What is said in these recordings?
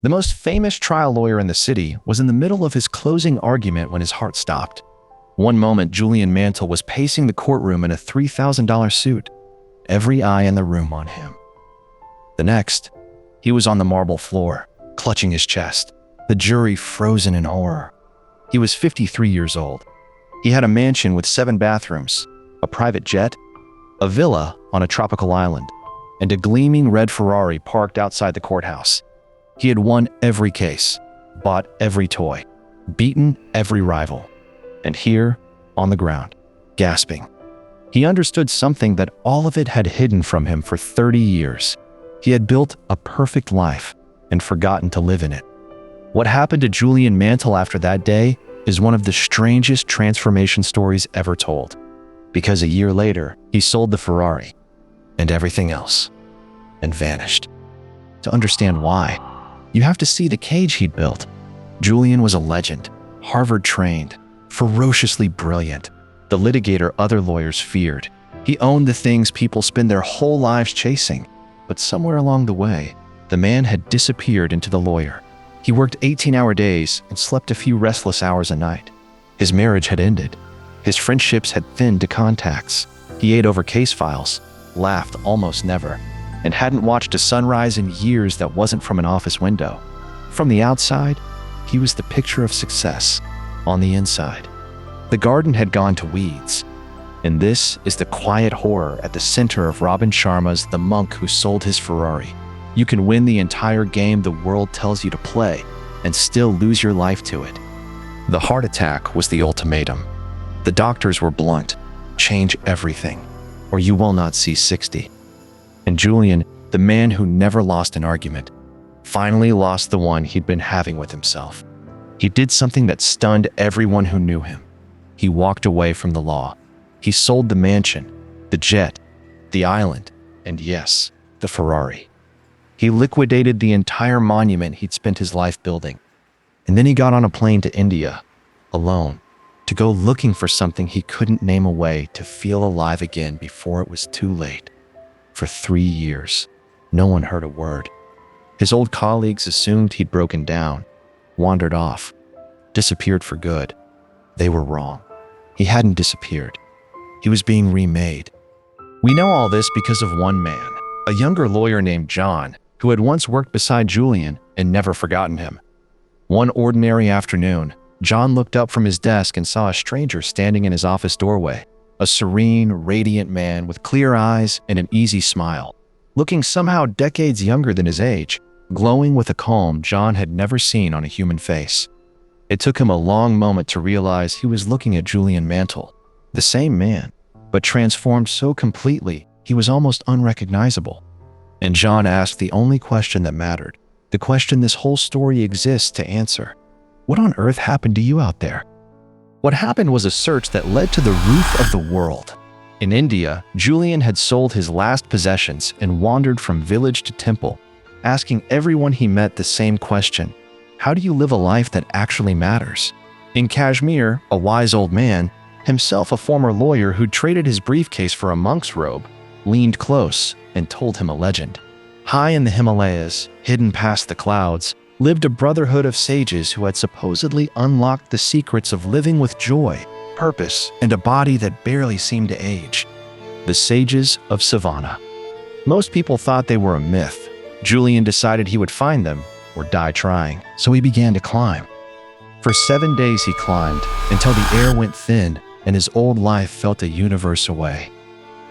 The most famous trial lawyer in the city was in the middle of his closing argument when his heart stopped. One moment, Julian Mantle was pacing the courtroom in a $3,000 suit, every eye in the room on him. The next, he was on the marble floor, clutching his chest, the jury frozen in horror. He was 53 years old. He had a mansion with 7 bathrooms, a private jet, a villa on a tropical island, and a gleaming red Ferrari parked outside the courthouse. He had won every case, bought every toy, beaten every rival. And here, on the ground, gasping, he understood something that all of it had hidden from him for 30 years. He had built a perfect life and forgotten to live in it. What happened to Julian Mantle after that day is one of the strangest transformation stories ever told. Because a year later, he sold the Ferrari and everything else and vanished. To understand why, you have to see the cage he'd built. Julian was a legend, Harvard-trained, ferociously brilliant, the litigator other lawyers feared. He owned the things people spend their whole lives chasing. But somewhere along the way, the man had disappeared into the lawyer. He worked 18-hour days and slept a few restless hours a night. His marriage had ended. His friendships had thinned to contacts. He ate over case files, laughed almost never, and hadn't watched a sunrise in years that wasn't from an office window. From the outside, he was the picture of success. On the inside, the garden had gone to weeds. And this is the quiet horror at the center of Robin Sharma's The Monk Who Sold His Ferrari. You can win the entire game the world tells you to play and still lose your life to it. The heart attack was the ultimatum. The doctors were blunt. Change everything, or you will not see 60. And Julian, the man who never lost an argument, finally lost the one he'd been having with himself. He did something that stunned everyone who knew him. He walked away from the law. He sold the mansion, the jet, the island, and yes, the Ferrari. He liquidated the entire monument he'd spent his life building. And then he got on a plane to India, alone, to go looking for something he couldn't name a way to feel alive again before it was too late. For 3 years, no one heard a word. His old colleagues assumed he'd broken down, wandered off, disappeared for good. They were wrong. He hadn't disappeared. He was being remade. We know all this because of one man, a younger lawyer named John, who had once worked beside Julian and never forgotten him. One ordinary afternoon, John looked up from his desk and saw a stranger standing in his office doorway, a serene, radiant man with clear eyes and an easy smile, looking somehow decades younger than his age, glowing with a calm John had never seen on a human face. It took him a long moment to realize he was looking at Julian Mantle, the same man, but transformed so completely he was almost unrecognizable. And John asked the only question that mattered, the question this whole story exists to answer. What on earth happened to you out there? What happened was a search that led to the roof of the world. In India, Julian had sold his last possessions and wandered from village to temple, asking everyone he met the same question: how do you live a life that actually matters? In Kashmir, a wise old man, himself a former lawyer who'd traded his briefcase for a monk's robe, leaned close and told him a legend. High in the Himalayas, hidden past the clouds, lived a brotherhood of sages who had supposedly unlocked the secrets of living with joy, purpose, and a body that barely seemed to age. The sages of Savannah. Most people thought they were a myth. Julian decided he would find them or die trying, so he began to climb. For 7 days he climbed until the air went thin and his old life felt a universe away.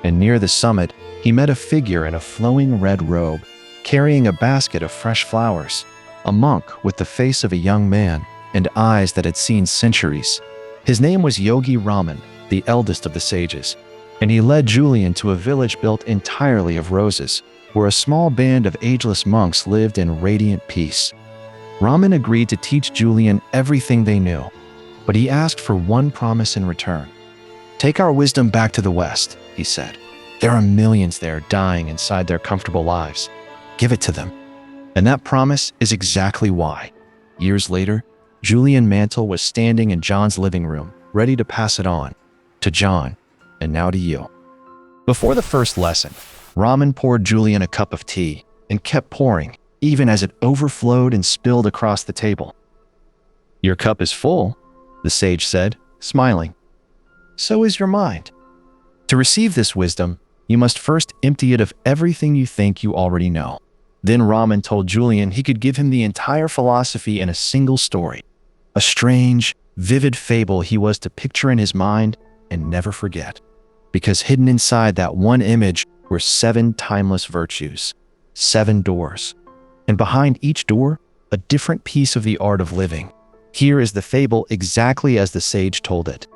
And near the summit, he met a figure in a flowing red robe, carrying a basket of fresh flowers, a monk with the face of a young man and eyes that had seen centuries. His name was Yogi Raman, the eldest of the sages, and he led Julian to a village built entirely of roses, where a small band of ageless monks lived in radiant peace. Raman agreed to teach Julian everything they knew, but he asked for one promise in return. "Take our wisdom back to the West," he said. "There are millions there dying inside their comfortable lives. Give it to them." And that promise is exactly why. Years later, Julian Mantle was standing in John's living room, ready to pass it on. To John, and now to you. Before the first lesson, Raman poured Julian a cup of tea and kept pouring, even as it overflowed and spilled across the table. "Your cup is full," the sage said, smiling. "So is your mind. To receive this wisdom, you must first empty it of everything you think you already know." Then Raman told Julian he could give him the entire philosophy in a single story, a strange, vivid fable he was to picture in his mind and never forget. Because hidden inside that one image were 7 timeless virtues, 7 doors. And behind each door, a different piece of the art of living. Here is the fable exactly as the sage told it.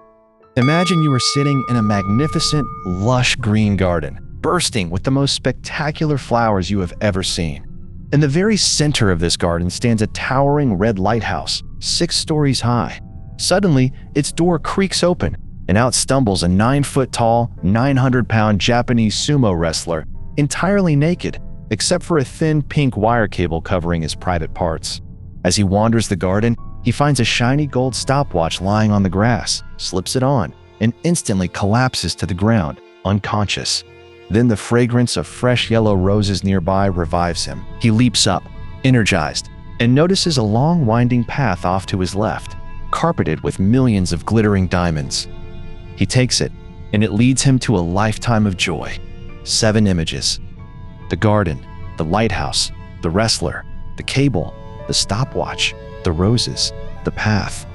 Imagine you are sitting in a magnificent, lush green garden, bursting with the most spectacular flowers you have ever seen. In the very center of this garden stands a towering red lighthouse, 6 stories high. Suddenly, its door creaks open, and out stumbles a 9-foot-tall, 900-pound Japanese sumo wrestler, entirely naked, except for a thin pink wire cable covering his private parts. As he wanders the garden, he finds a shiny gold stopwatch lying on the grass, slips it on, and instantly collapses to the ground, unconscious. Then the fragrance of fresh yellow roses nearby revives him. He leaps up, energized, and notices a long winding path off to his left, carpeted with millions of glittering diamonds. He takes it, and it leads him to a lifetime of joy. 7 images. The garden, the lighthouse, the wrestler, the cable, the stopwatch, the roses, the path.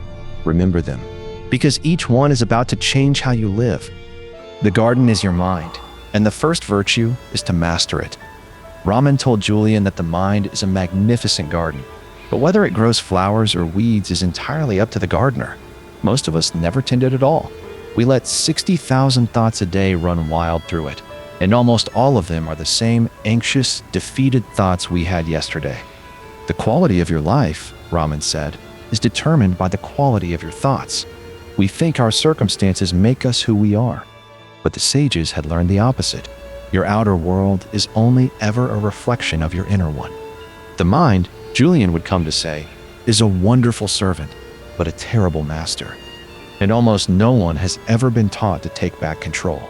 Remember them, because each one is about to change how you live. The garden is your mind, and the first virtue is to master it. Raman told Julian that the mind is a magnificent garden, but whether it grows flowers or weeds is entirely up to the gardener. Most of us never tend it at all. We let 60,000 thoughts a day run wild through it, and almost all of them are the same anxious, defeated thoughts we had yesterday. The quality of your life, Raman said, is determined by the quality of your thoughts. We think our circumstances make us who we are, but the sages had learned the opposite. Your outer world is only ever a reflection of your inner one. The mind, Julian would come to say, is a wonderful servant, but a terrible master. And almost no one has ever been taught to take back control.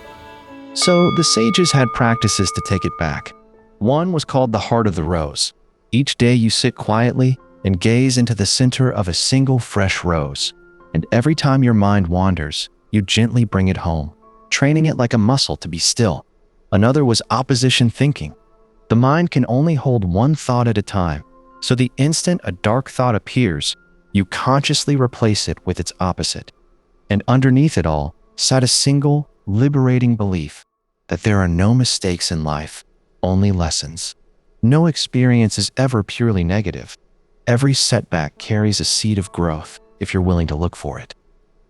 So the sages had practices to take it back. One was called the heart of the rose. Each day you sit quietly and gaze into the center of a single fresh rose. And every time your mind wanders, you gently bring it home, training it like a muscle to be still. Another was opposition thinking. The mind can only hold one thought at a time, so the instant a dark thought appears, you consciously replace it with its opposite. And underneath it all sat a single, liberating belief that there are no mistakes in life, only lessons. No experience is ever purely negative. Every setback carries a seed of growth if you're willing to look for it.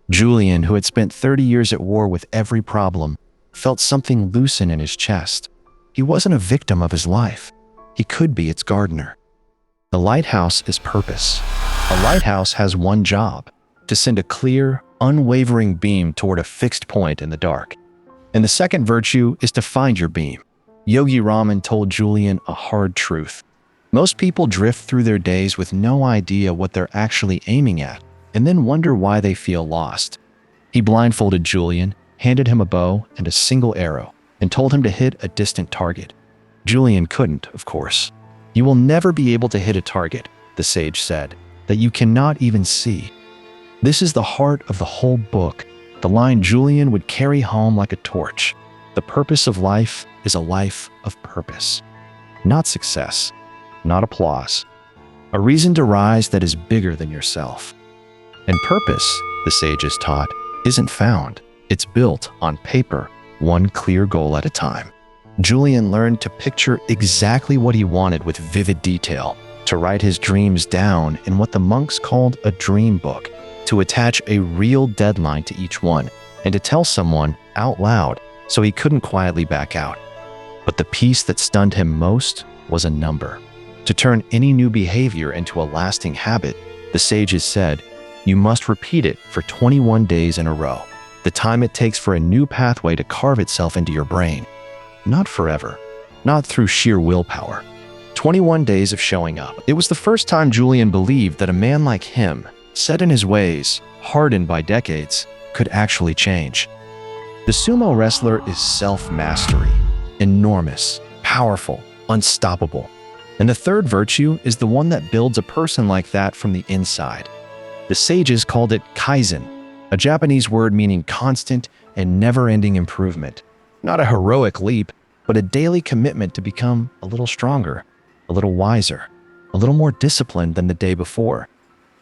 Julian, who had spent 30 years at war with every problem, felt something loosen in his chest. He wasn't a victim of his life. He could be its gardener. The lighthouse is purpose. A lighthouse has one job: to send a clear, unwavering beam toward a fixed point in the dark. And the second virtue is to find your beam. Yogi Raman told Julian a hard truth. Most people drift through their days with no idea what they're actually aiming at, and then wonder why they feel lost. He blindfolded Julian, handed him a bow and a single arrow, and told him to hit a distant target. Julian couldn't, of course. You will never be able to hit a target, the sage said, that you cannot even see. This is the heart of the whole book, the line Julian would carry home like a torch. The purpose of life is a life of purpose. Not success, not applause. A reason to rise that is bigger than yourself. And purpose, the sages taught, isn't found. It's built on paper, one clear goal at a time. Julian learned to picture exactly what he wanted with vivid detail, to write his dreams down in what the monks called a dream book, to attach a real deadline to each one, and to tell someone out loud so he couldn't quietly back out. But the piece that stunned him most was a number. To turn any new behavior into a lasting habit, the sages said, you must repeat it for 21 days in a row, the time it takes for a new pathway to carve itself into your brain. Not forever, not through sheer willpower. 21 days of showing up. It was the first time Julian believed that a man like him, set in his ways, hardened by decades, could actually change. The sumo wrestler is self-mastery, enormous, powerful, unstoppable. And the third virtue is the one that builds a person like that from the inside. The sages called it kaizen, a Japanese word meaning constant and never-ending improvement. Not a heroic leap, but a daily commitment to become a little stronger, a little wiser, a little more disciplined than the day before.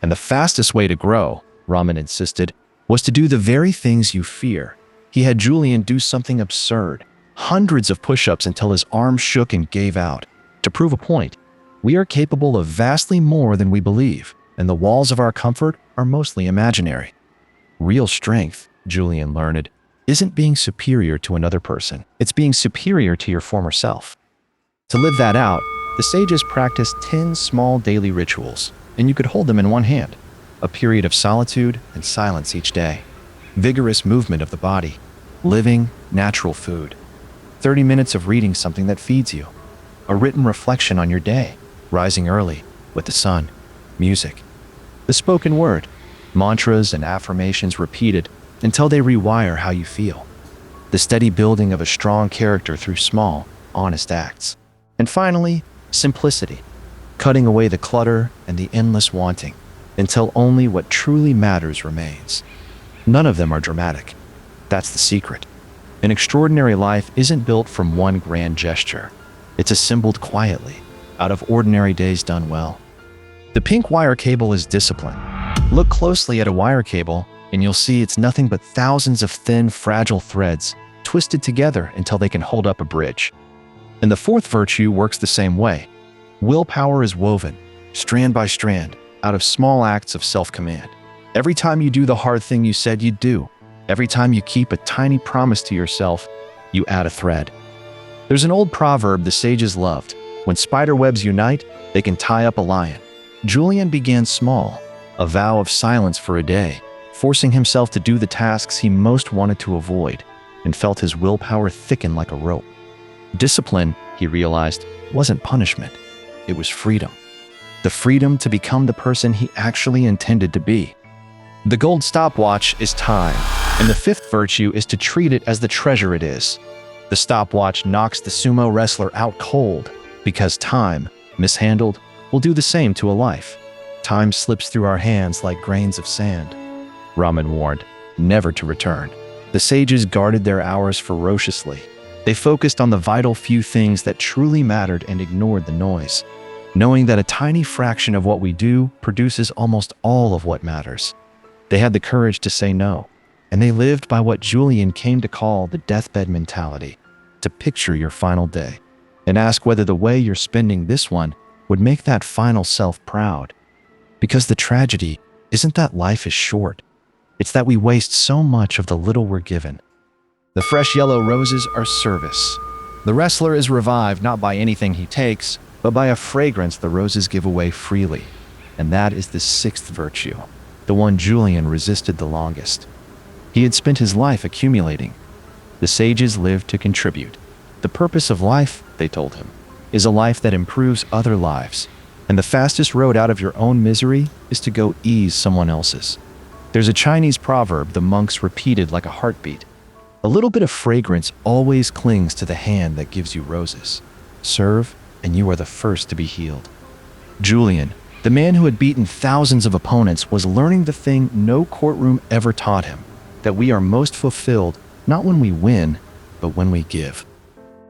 And the fastest way to grow, Raman insisted, was to do the very things you fear. He had Julian do something absurd, hundreds of push-ups until his arms shook and gave out. To prove a point, we are capable of vastly more than we believe, and the walls of our comfort are mostly imaginary. Real strength, Julian learned, isn't being superior to another person. It's being superior to your former self. To live that out, the sages practiced 10 small daily rituals, and you could hold them in one hand. A period of solitude and silence each day. Vigorous movement of the body. Living, natural food. 30 minutes of reading something that feeds you. A written reflection on your day. Rising early, with the sun. Music. The spoken word. Mantras and affirmations repeated until they rewire how you feel. The steady building of a strong character through small, honest acts. And finally, simplicity. Cutting away the clutter and the endless wanting until only what truly matters remains. None of them are dramatic. That's the secret. An extraordinary life isn't built from one grand gesture. It's assembled quietly, out of ordinary days done well. The pink wire cable is discipline. Look closely at a wire cable, and you'll see it's nothing but thousands of thin, fragile threads twisted together until they can hold up a bridge. And the fourth virtue works the same way. Willpower is woven, strand by strand, out of small acts of self-command. Every time you do the hard thing you said you'd do, every time you keep a tiny promise to yourself, you add a thread. There's an old proverb the sages loved. When spider webs unite, they can tie up a lion. Julian began small, a vow of silence for a day, forcing himself to do the tasks he most wanted to avoid, and felt his willpower thicken like a rope. Discipline, he realized, wasn't punishment. It was freedom. The freedom to become the person he actually intended to be. The gold stopwatch is time, and the fifth virtue is to treat it as the treasure it is. The stopwatch knocks the sumo wrestler out cold, because time, mishandled, will do the same to a life. Time slips through our hands like grains of sand. Raman warned, never to return. The sages guarded their hours ferociously. They focused on the vital few things that truly mattered and ignored the noise, knowing that a tiny fraction of what we do produces almost all of what matters. They had the courage to say no, and they lived by what Julian came to call the deathbed mentality, to picture your final day, and ask whether the way you're spending this one would make that final self proud. Because the tragedy isn't that life is short, it's that we waste so much of the little we're given. The fresh yellow roses are service. The wrestler is revived not by anything he takes, but by a fragrance the roses give away freely. And that is the sixth virtue, the one Julian resisted the longest. He had spent his life accumulating. The sages lived to contribute. The purpose of life, they told him, is a life that improves other lives. And the fastest road out of your own misery is to go ease someone else's. There's a Chinese proverb the monks repeated like a heartbeat. A little bit of fragrance always clings to the hand that gives you roses. Serve, and you are the first to be healed. Julian, the man who had beaten thousands of opponents, was learning the thing no courtroom ever taught him, that we are most fulfilled not when we win, but when we give.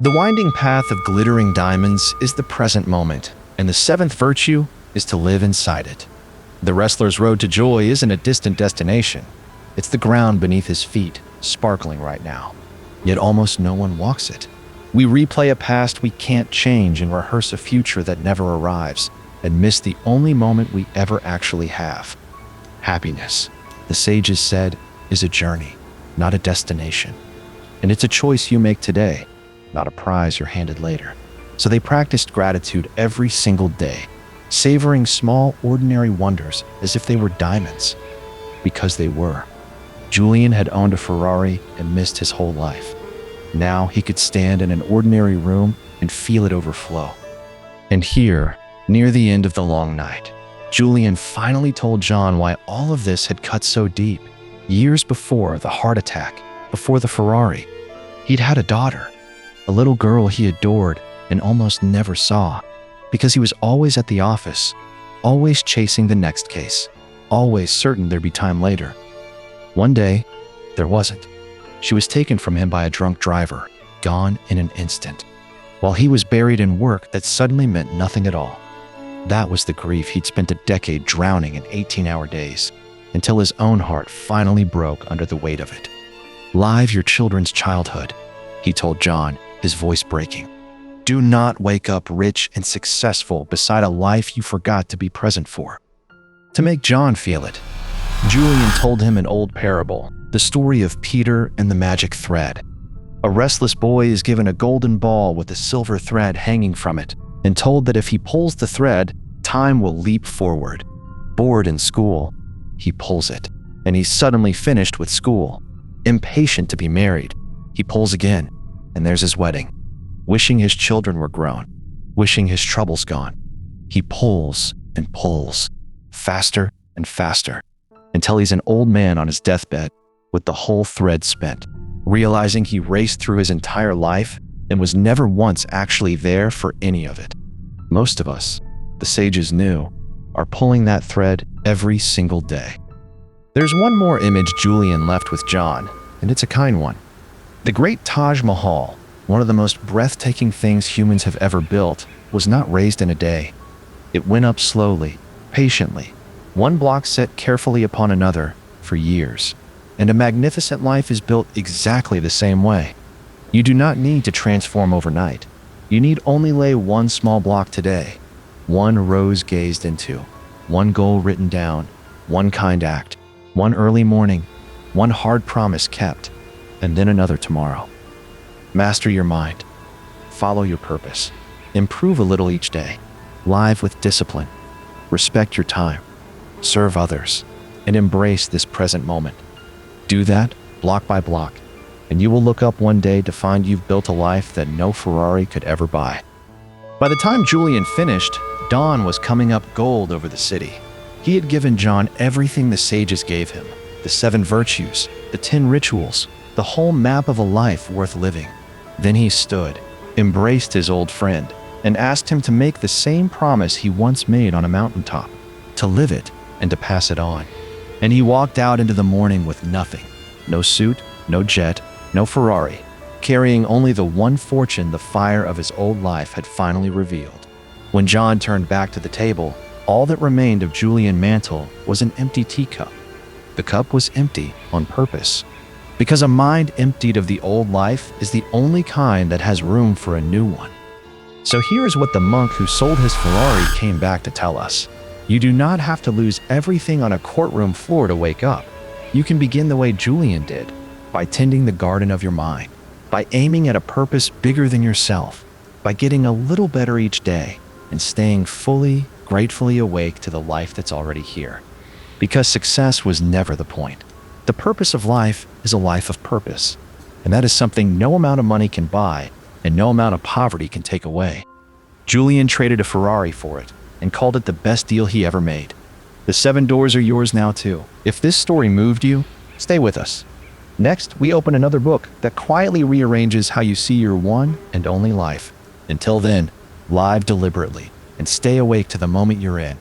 The winding path of glittering diamonds is the present moment, and the seventh virtue is to live inside it. The wrestler's road to joy isn't a distant destination. It's the ground beneath his feet, sparkling right now. Yet almost no one walks it. We replay a past we can't change and rehearse a future that never arrives, and miss the only moment we ever actually have. Happiness, the sages said, is a journey, not a destination. And it's a choice you make today, not a prize you're handed later. So they practiced gratitude every single day, savoring small, ordinary wonders as if they were diamonds. Because they were. Julian had owned a Ferrari and missed his whole life. Now he could stand in an ordinary room and feel it overflow. And here, near the end of the long night, Julian finally told John why all of this had cut so deep. Years before the heart attack, before the Ferrari, he'd had a daughter, a little girl he adored and almost never saw, because he was always at the office, always chasing the next case, always certain there'd be time later. One day, there wasn't. She was taken from him by a drunk driver, gone in an instant, while he was buried in work that suddenly meant nothing at all. That was the grief he'd spent a decade drowning in 18-hour days, until his own heart finally broke under the weight of it. "Live your children's childhood," he told John, his voice breaking. "Do not wake up rich and successful beside a life you forgot to be present for." To make John feel it, Julian told him an old parable, the story of Peter and the magic thread. A restless boy is given a golden ball with a silver thread hanging from it, and told that if he pulls the thread, time will leap forward. Bored in school, he pulls it, and he's suddenly finished with school. Impatient to be married, he pulls again, and there's his wedding. Wishing his children were grown, wishing his troubles gone, he pulls and pulls, faster and faster, until he's an old man on his deathbed with the whole thread spent, realizing he raced through his entire life and was never once actually there for any of it. Most of us, the sages knew, are pulling that thread every single day. There's one more image Julian left with John, and it's a kind one. The great Taj Mahal, one of the most breathtaking things humans have ever built, was not raised in a day. It went up slowly, patiently, one block set carefully upon another, for years. And a magnificent life is built exactly the same way. You do not need to transform overnight. You need only lay one small block today, one rose gazed into, one goal written down, one kind act, one early morning, one hard promise kept, and then another tomorrow. Master your mind. Follow your purpose. Improve a little each day. Live with discipline. Respect your time. Serve others. And embrace this present moment. Do that, block by block, and you will look up one day to find you've built a life that no Ferrari could ever buy. By the time Julian finished, dawn was coming up gold over the city. He had given John everything the sages gave him, the 7 virtues, the 10 rituals, the whole map of a life worth living. Then he stood, embraced his old friend, and asked him to make the same promise he once made on a mountaintop, to live it and to pass it on. And he walked out into the morning with nothing, no suit, no jet, no Ferrari, carrying only the one fortune the fire of his old life had finally revealed. When John turned back to the table, all that remained of Julian Mantle was an empty teacup. The cup was empty on purpose, because a mind emptied of the old life is the only kind that has room for a new one. So here's what the monk who sold his Ferrari came back to tell us. You do not have to lose everything on a courtroom floor to wake up. You can begin the way Julian did, by tending the garden of your mind, by aiming at a purpose bigger than yourself, by getting a little better each day, and staying fully, gratefully awake to the life that's already here. Because success was never the point. The purpose of life is a life of purpose, and that is something no amount of money can buy, and no amount of poverty can take away. Julian traded a Ferrari for it, and called it the best deal he ever made. The 7 doors are yours now too. If this story moved you, stay with us. Next, we open another book that quietly rearranges how you see your one and only life. Until then, live deliberately and stay awake to the moment you're in.